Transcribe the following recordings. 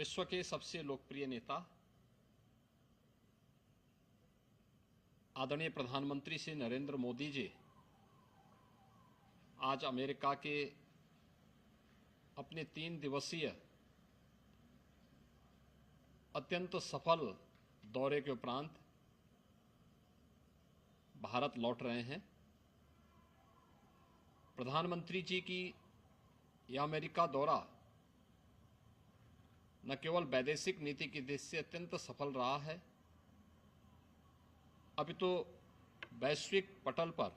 विश्व के सबसे लोकप्रिय नेता आदरणीय प्रधानमंत्री श्री नरेंद्र मोदी जी आज अमेरिका के अपने 3 दिवसीय अत्यंत सफल दौरे के उपरांत भारत लौट रहे हैं। प्रधानमंत्री जी की यह अमेरिका दौरा न केवल वैदेशिक नीति की दृष्टि से अत्यंत सफल रहा है, अभी तो वैश्विक पटल पर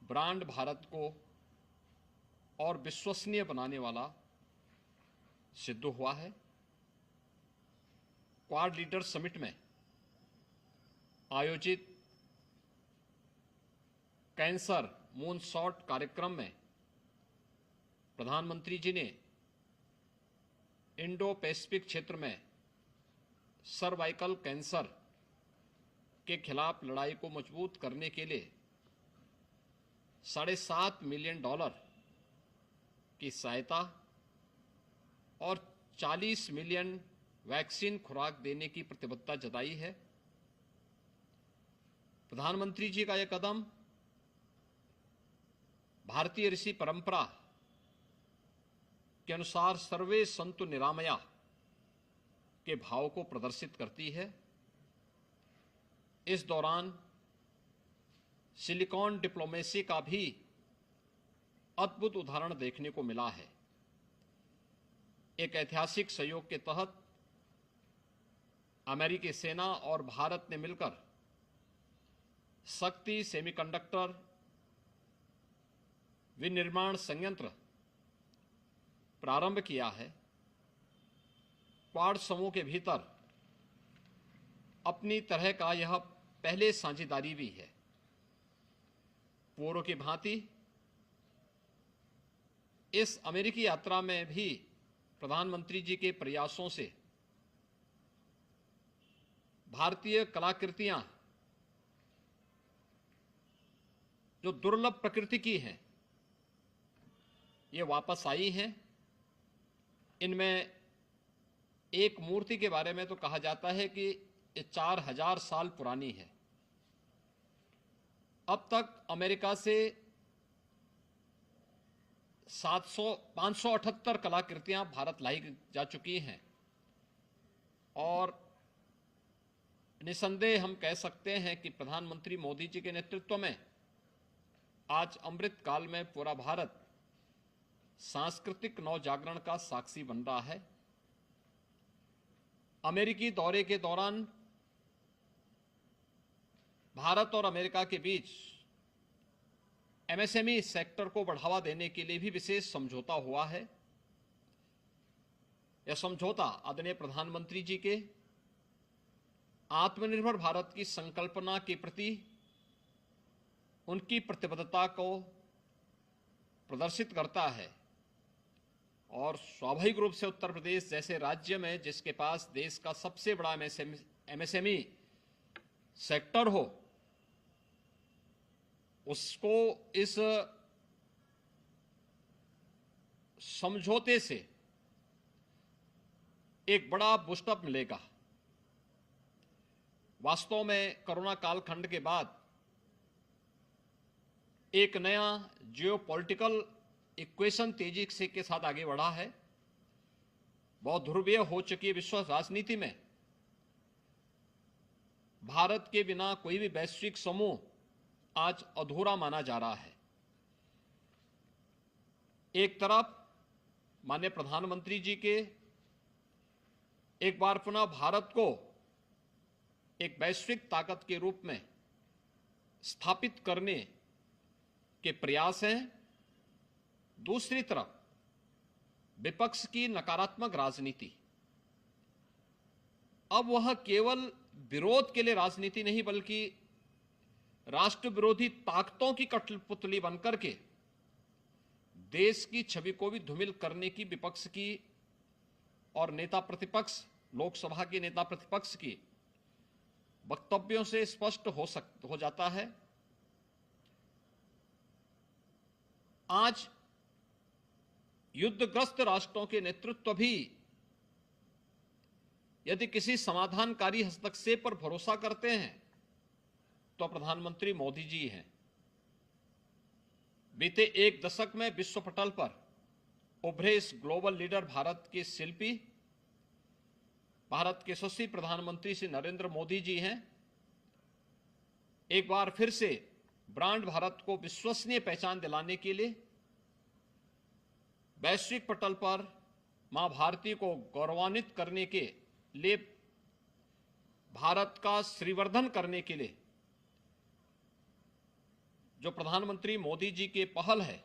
ब्रांड भारत को और विश्वसनीय बनाने वाला सिद्ध हुआ है। क्वाड लीडर समिट में आयोजित कैंसर मूनशॉट कार्यक्रम में प्रधानमंत्री जी ने इंडो पैसिफिक क्षेत्र में सर्वाइकल कैंसर के खिलाफ लड़ाई को मजबूत करने के लिए $7.5 मिलियन की सहायता और 40 मिलियन वैक्सीन खुराक देने की प्रतिबद्धता जताई है। प्रधानमंत्री जी का यह कदम भारतीय ऋषि परंपरा के अनुसार सर्वे संतु निरामया के भाव को प्रदर्शित करती है। इस दौरान सिलिकॉन डिप्लोमेसी का भी अद्भुत उदाहरण देखने को मिला है। एक ऐतिहासिक सहयोग के तहत अमेरिकी सेना और भारत ने मिलकर शक्ति सेमीकंडक्टर विनिर्माण संयंत्र प्रारंभ किया है। क्वाड समूह के भीतर अपनी तरह का यह पहले साझेदारी भी है। पूर्व की भांति इस अमेरिकी यात्रा में भी प्रधानमंत्री जी के प्रयासों से भारतीय कलाकृतियां जो दुर्लभ प्रकृति की हैं, ये वापस आई हैं। इनमें एक मूर्ति के बारे में तो कहा जाता है कि ये 4000 साल पुरानी है। अब तक अमेरिका से 578 कलाकृतियां भारत लाई जा चुकी हैं और निसंदेह हम कह सकते हैं कि प्रधानमंत्री मोदी जी के नेतृत्व में आज अमृत काल में पूरा भारत सांस्कृतिक नवजागरण का साक्षी बन रहा है। अमेरिकी दौरे के दौरान भारत और अमेरिका के बीच एमएसएमई सेक्टर को बढ़ावा देने के लिए भी विशेष समझौता हुआ है। यह समझौता आदरणीय प्रधानमंत्री जी के आत्मनिर्भर भारत की संकल्पना के प्रति उनकी प्रतिबद्धता को प्रदर्शित करता है और स्वाभाविक रूप से उत्तर प्रदेश जैसे राज्य में जिसके पास देश का सबसे बड़ा एमएसएमई सेक्टर हो, उसको इस समझौते से एक बड़ा बूस्टअप मिलेगा। वास्तव में कोरोना कालखंड के बाद एक नया जियोपॉलिटिकल इक्वेशन तेजी से के साथ आगे बढ़ा है। बहुत ध्रुवीय हो चुकी विश्व राजनीति में भारत के बिना कोई भी वैश्विक समूह आज अधूरा माना जा रहा है। एक तरफ माननीय प्रधानमंत्री जी के एक बार पुनः भारत को एक वैश्विक ताकत के रूप में स्थापित करने के प्रयास हैं, दूसरी तरफ विपक्ष की नकारात्मक राजनीति। अब वह केवल विरोध के लिए राजनीति नहीं बल्कि राष्ट्र विरोधी ताकतों की कठपुतली बनकर के देश की छवि को भी धूमिल करने की विपक्ष की और नेता प्रतिपक्ष, लोकसभा के नेता प्रतिपक्ष की वक्तव्यों से स्पष्ट हो जाता है। आज युद्धग्रस्त राष्ट्रों के नेतृत्व भी यदि किसी समाधानकारी हस्तक्षेप पर भरोसा करते हैं तो प्रधानमंत्री मोदी जी हैं। बीते एक दशक में विश्व पटल पर उभरे इस ग्लोबल लीडर भारत के शिल्पी भारत के यशस्वी प्रधानमंत्री श्री नरेंद्र मोदी जी हैं। एक बार फिर से ब्रांड भारत को विश्वसनीय पहचान दिलाने के लिए वैश्विक पटल पर मां भारती को गौरवान्वित करने के लिए, भारत का श्रीवर्धन करने के लिए जो प्रधानमंत्री मोदी जी की पहल है,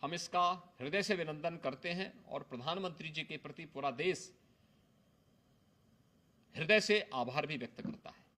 हम इसका हृदय से अभिनंदन करते हैं और प्रधानमंत्री जी के प्रति पूरा देश हृदय से आभार भी व्यक्त करता है।